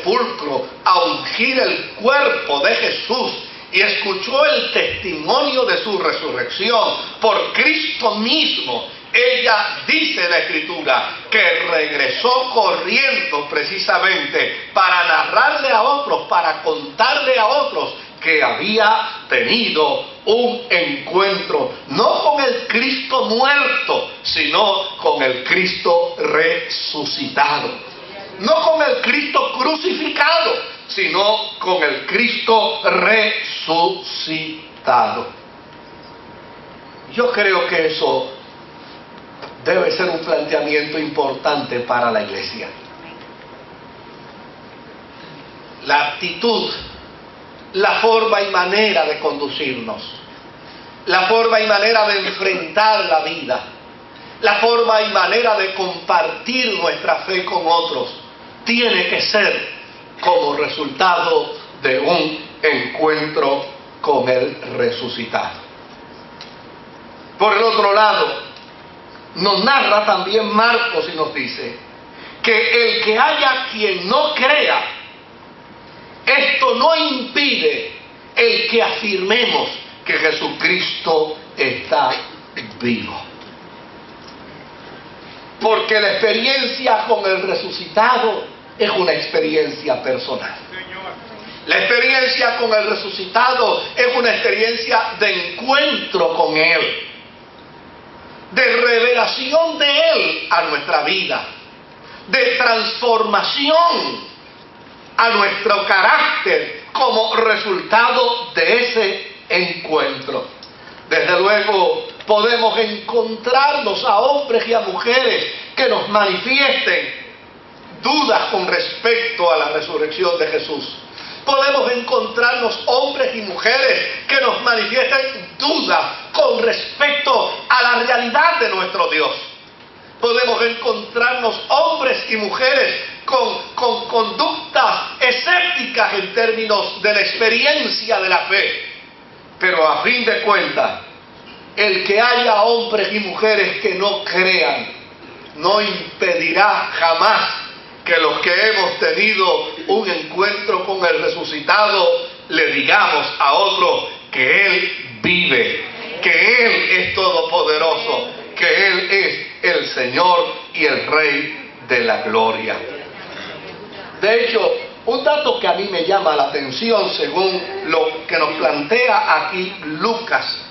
sepulcro a ungir el cuerpo de Jesús y escuchó el testimonio de su resurrección por Cristo mismo, ella dice la Escritura que regresó corriendo precisamente para narrarle a otros, para contarle a otros que había tenido un encuentro, no con el Cristo muerto, sino con el Cristo resucitado. No con el Cristo crucificado, sino con el Cristo resucitado. Yo creo que eso debe ser un planteamiento importante para la iglesia. La actitud, la forma y manera de conducirnos, la forma y manera de enfrentar la vida, la forma y manera de compartir nuestra fe con otros, tiene que ser como resultado de un encuentro con el resucitado. Por el otro lado, nos narra también Marcos y nos dice que el que haya quien no crea, esto no impide el que afirmemos que Jesucristo está vivo. Porque la experiencia con el resucitado es una experiencia personal. La experiencia con el resucitado es una experiencia de encuentro con Él, de revelación de Él a nuestra vida, de transformación a nuestro carácter como resultado de ese encuentro. Desde luego podemos encontrarnos a hombres y a mujeres que nos manifiesten dudas con respecto a la resurrección de Jesús. Podemos encontrarnos hombres y mujeres que nos manifiesten dudas con respecto a la realidad de nuestro Dios. Podemos encontrarnos hombres y mujeres con conductas escépticas en términos de la experiencia de la fe. Pero a fin de cuentas, el que haya hombres y mujeres que no crean, no impedirá jamás que los que hemos tenido un encuentro con el resucitado le digamos a otros que Él vive, que Él es todopoderoso, que Él es el Señor y el Rey de la gloria. De hecho, un dato que a mí me llama la atención según lo que nos plantea aquí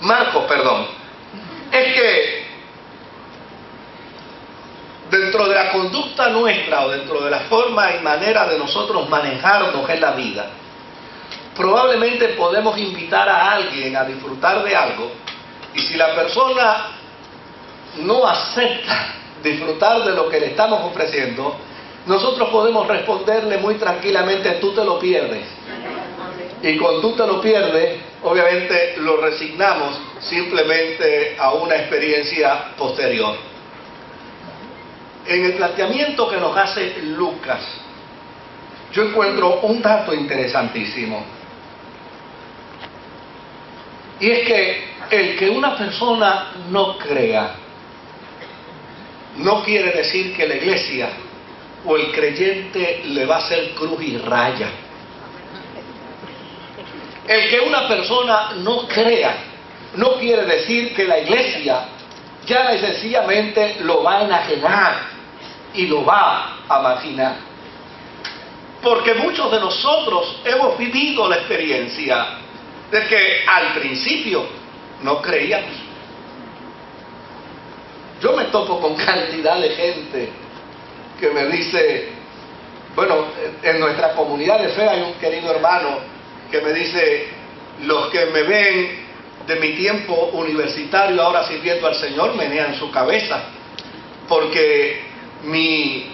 Marcos, es que dentro de la conducta nuestra o dentro de la forma y manera de nosotros manejarnos en la vida, probablemente podemos invitar a alguien a disfrutar de algo, y si la persona no acepta disfrutar de lo que le estamos ofreciendo, nosotros podemos responderle muy tranquilamente: tú te lo pierdes. Y cuando tú te lo pierdes, obviamente lo resignamos simplemente a una experiencia posterior. En el planteamiento que nos hace Lucas, yo encuentro un dato interesantísimo. Y es que el que una persona no crea, no quiere decir que la iglesia o el creyente le va a hacer cruz y raya. El que una persona no crea, no quiere decir que la iglesia ya sencillamente lo va a enajenar y lo va a marginar. Porque muchos de nosotros hemos vivido la experiencia de que al principio no creíamos. Yo me topo con cantidad de gente que me dice, bueno, en nuestra comunidad de fe hay un querido hermano que me dice: los que me ven de mi tiempo universitario ahora sirviendo al Señor menean su cabeza, porque mi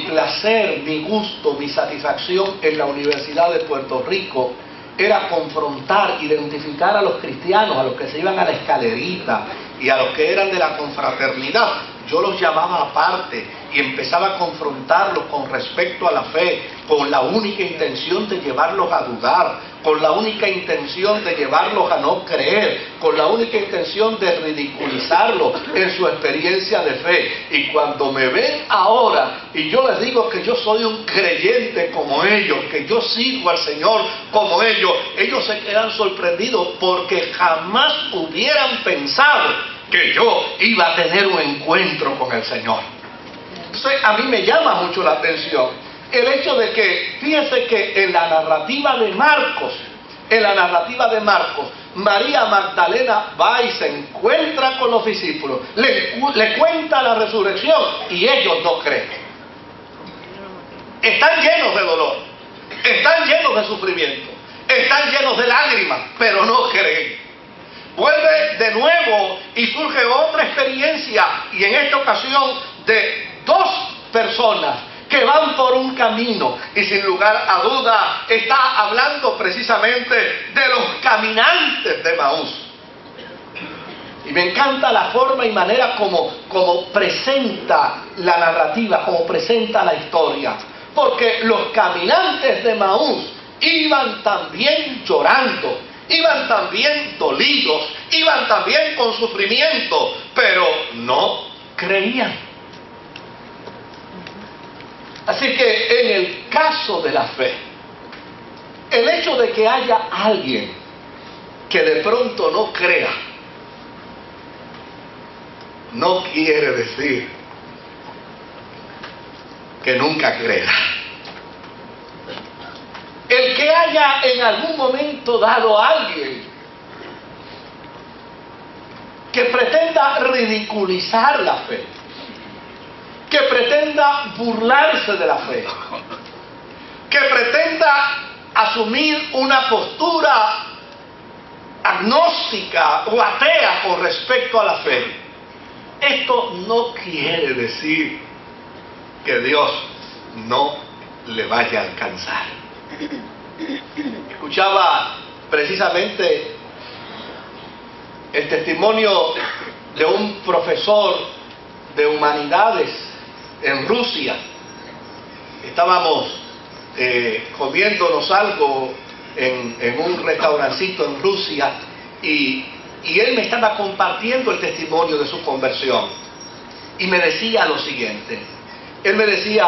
placer, mi gusto, mi satisfacción en la Universidad de Puerto Rico era confrontar, identificar a los cristianos, a los que se iban a la escalerita y a los que eran de la confraternidad, yo los llamaba aparte y empezaba a confrontarlos con respecto a la fe, con la única intención de llevarlos a dudar, con la única intención de llevarlos a no creer, con la única intención de ridiculizarlos en su experiencia de fe. Y cuando me ven ahora y yo les digo que yo soy un creyente como ellos, que yo sirvo al Señor como ellos se quedan sorprendidos porque jamás hubieran pensado que yo iba a tener un encuentro con el Señor. Entonces, a mí me llama mucho la atención el hecho de que, fíjense que en la narrativa de Marcos, María Magdalena va y se encuentra con los discípulos, le cuenta la resurrección y ellos no creen. Están llenos de dolor, están llenos de sufrimiento, están llenos de lágrimas, pero no creen. Vuelve de nuevo y surge otra experiencia, y en esta ocasión de dos personas que van por un camino, y sin lugar a duda está hablando precisamente de los caminantes de Emaús. Y me encanta la forma y manera como presenta la narrativa, como presenta la historia, porque los caminantes de Emaús iban también llorando, iban también dolidos, iban también con sufrimiento, pero no creían. Así que en el caso de la fe, el hecho de que haya alguien que de pronto no crea, no quiere decir que nunca creerá. El que haya en algún momento dado a alguien que pretenda ridiculizar la fe, que pretenda burlarse de la fe, que pretenda asumir una postura agnóstica o atea con respecto a la fe, esto no quiere decir que Dios no le vaya a alcanzar. Escuchaba precisamente el testimonio de un profesor de humanidades en Rusia. Estábamos comiéndonos algo en un restaurancito en Rusia y él me estaba compartiendo el testimonio de su conversión y me decía lo siguiente. Él me decía: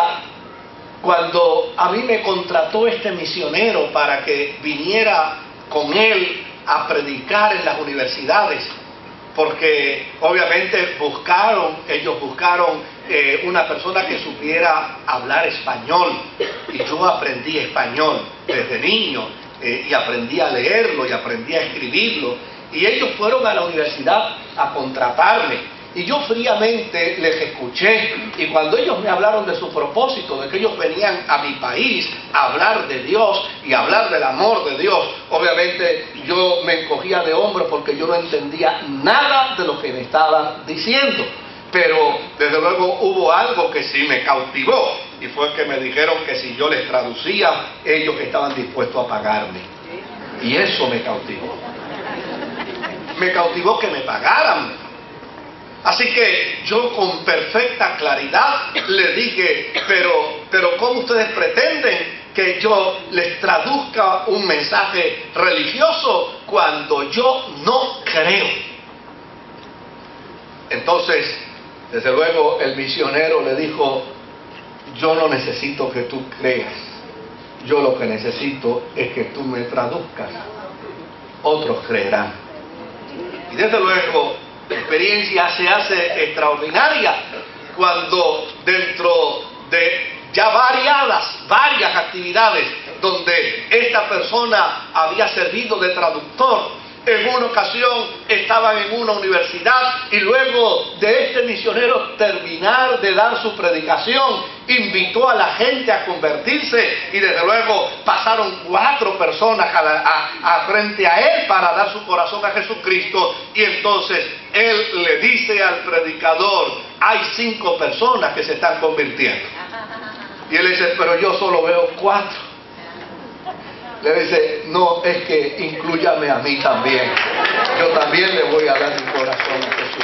cuando a mí me contrató este misionero para que viniera con él a predicar en las universidades, porque obviamente ellos buscaron una persona que supiera hablar español, y yo aprendí español desde niño, y aprendí a leerlo y aprendí a escribirlo, y ellos fueron a la universidad a contratarme. Y yo fríamente les escuché, y cuando ellos me hablaron de su propósito, de que ellos venían a mi país a hablar de Dios y a hablar del amor de Dios, obviamente yo me encogía de hombros porque yo no entendía nada de lo que me estaban diciendo. Pero desde luego hubo algo que sí me cautivó, y fue que me dijeron que si yo les traducía, ellos estaban dispuestos a pagarme. Y eso me cautivó. Me cautivó que me pagaran. Así que yo con perfecta claridad les dije: pero ¿cómo ustedes pretenden que yo les traduzca un mensaje religioso cuando yo no creo? Entonces, desde luego, el misionero le dijo: yo no necesito que tú creas, yo lo que necesito es que tú me traduzcas, otros creerán. Y desde luego, la experiencia se hace extraordinaria cuando dentro de ya varias actividades donde esta persona había servido de traductor, en una ocasión estaban en una universidad y luego de este misionero terminar de dar su predicación, invitó a la gente a convertirse, y desde luego pasaron 4 personas frente a él para dar su corazón a Jesucristo, y entonces él le dice al predicador: hay 5 personas que se están convirtiendo. Y él dice: pero yo solo veo 4. Le dice: no, es que inclúyame a mí también. Yo también le voy a dar mi corazón a Jesús.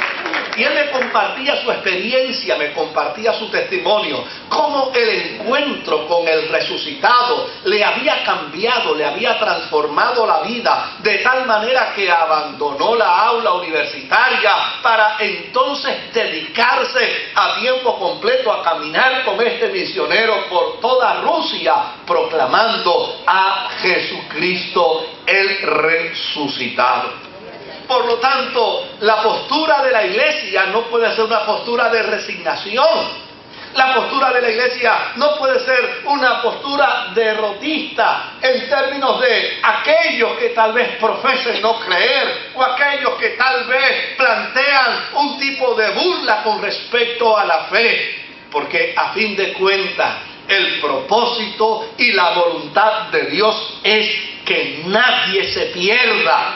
Y él me compartía su experiencia, me compartía su testimonio, cómo el encuentro con el resucitado le había cambiado, le había transformado la vida, de tal manera que abandonó la aula universitaria para entonces dedicarse a tiempo completo a caminar con este misionero por toda Rusia, proclamando a Jesucristo el resucitado. Por lo tanto, la postura de la iglesia no puede ser una postura de resignación. La postura de la iglesia no puede ser una postura derrotista en términos de aquellos que tal vez profesen no creer o aquellos que tal vez plantean un tipo de burla con respecto a la fe. Porque a fin de cuentas, el propósito y la voluntad de Dios es que nadie se pierda.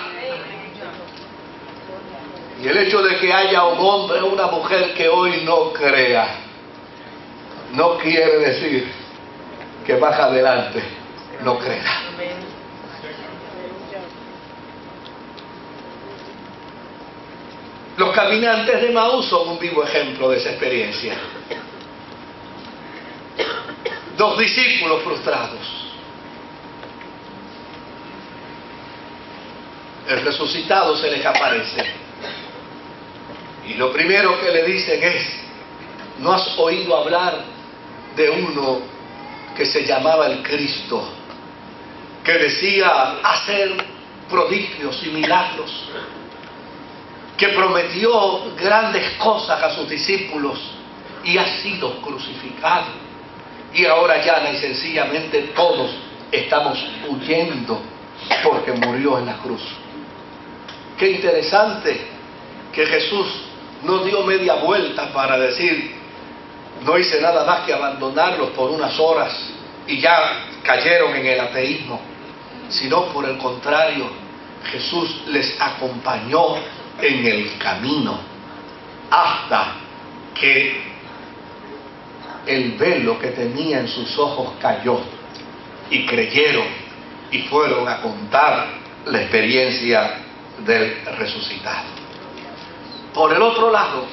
Y el hecho de que haya un hombre o una mujer que hoy no crea, no quiere decir que más adelante no creerá. Los caminantes de Maús son un vivo ejemplo de esa experiencia. Dos discípulos frustrados. El resucitado se les aparece. Y lo primero que le dicen es: ¿no has oído hablar de uno que se llamaba el Cristo, que decía hacer prodigios y milagros, que prometió grandes cosas a sus discípulos y ha sido crucificado? Y ahora llana y sencillamente todos estamos huyendo porque murió en la cruz. Qué interesante que Jesús no dio media vuelta para decir: no hice nada más que abandonarlos por unas horas y ya cayeron en el ateísmo, sino por el contrario, Jesús les acompañó en el camino hasta que el velo que tenía en sus ojos cayó y creyeron y fueron a contar la experiencia del resucitado. Por el otro lado,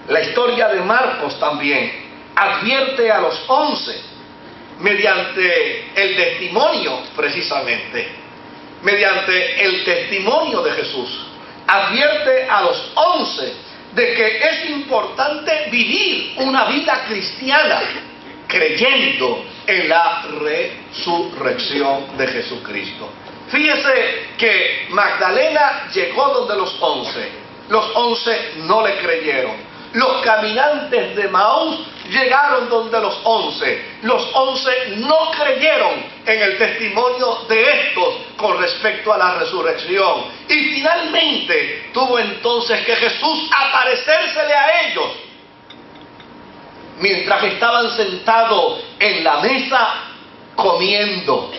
la historia de Marcos también advierte a los 11 mediante el testimonio, precisamente, mediante el testimonio de Jesús, advierte a los 11 de que es importante vivir una vida cristiana creyendo en la resurrección de Jesucristo. Fíjese que Magdalena llegó donde los 11. Los 11 no le creyeron. Los caminantes de Maús llegaron donde los 11. Los 11 no creyeron en el testimonio de estos con respecto a la resurrección. Y finalmente tuvo entonces que Jesús aparecérsele a ellos mientras estaban sentados en la mesa comiendo.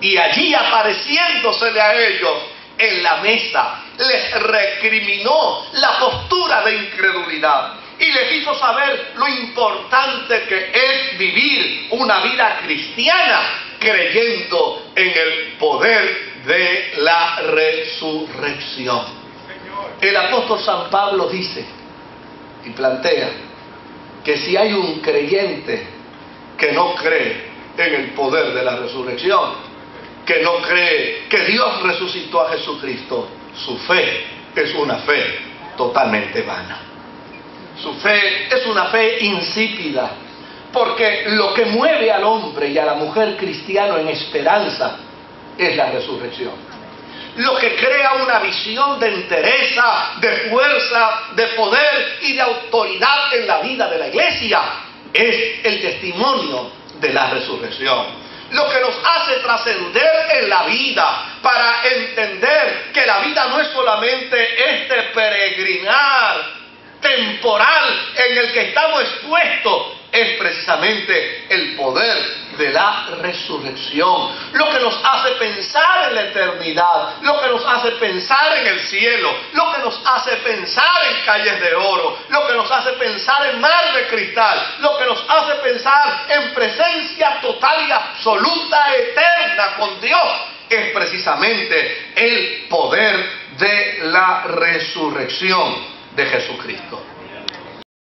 Y allí apareciéndosele a ellos en la mesa, les recriminó la postura de incredulidad y les hizo saber lo importante que es vivir una vida cristiana creyendo en el poder de la resurrección. El apóstol San Pablo dice y plantea que si hay un creyente que no cree en el poder de la resurrección, que no cree que Dios resucitó a Jesucristo, su fe es una fe totalmente vana. Su fe es una fe insípida, porque lo que mueve al hombre y a la mujer cristiano en esperanza es la resurrección. Lo que crea una visión de entereza, de fuerza, de poder y de autoridad en la vida de la iglesia es el testimonio de la resurrección. Lo que nos hace trascender en la vida para entender que la vida no es solamente este peregrinar temporal en el que estamos expuestos, es precisamente el poder de la resurrección. Lo que nos hace pensar en la eternidad, lo que nos hace pensar en el cielo, lo que nos hace pensar en calles de oro, lo que nos hace pensar en mar de cristal, lo que nos hace pensar en presencia total y absoluta, eterna con Dios, es precisamente el poder de la resurrección de Jesucristo.